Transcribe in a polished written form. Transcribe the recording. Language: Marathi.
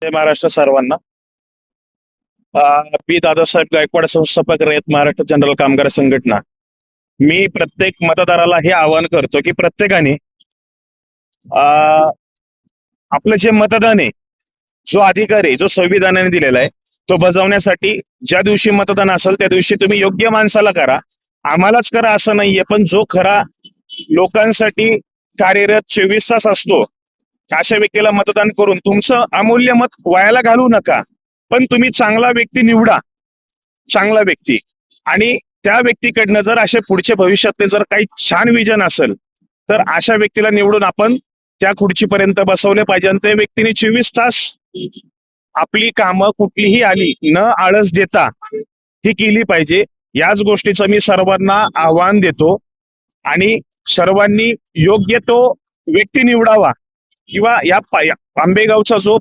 जय महाराष्ट्र सर्वांना. मी दादासाहेब गायकवाड, संस्थापक रयत महाराष्ट्र जनरल कामगार संघटना. मी प्रत्येक मतदाराला हे आवाहन करतो की प्रत्येकाने आपलं जे मतदान आहे, जो अधिकार आहे, जो संविधानाने दिलेला आहे, तो बजावण्यासाठी ज्या दिवशी मतदान असेल त्या दिवशी तुम्ही योग्य माणसाला करा. आम्हालाच करा असं नाहीये, पण जो खरा लोकांसाठी कार्यरत 24 तास असतो, अशा व्यक्तीला मतदान करून तुमचं अमूल्य मत वायाला घालवू नका. पण तुम्ही चांगला व्यक्ती निवडा, चांगला व्यक्ती. आणि त्या व्यक्तीकडनं जर असे पुढच्या भविष्यातले जर काही छान विजन असेल तर अशा व्यक्तीला निवडून आपण त्या खुर्चीपर्यंत बसवले पाहिजे. आणि त्या व्यक्तीने 24 तास आपली कामं कुठलीही आली न आळस देता ती केली पाहिजे. याच गोष्टीचं मी सर्वांना आव्हान देतो आणि सर्वांनी योग्य तो व्यक्ती निवडावा. किंवा या आंबेगावचा जो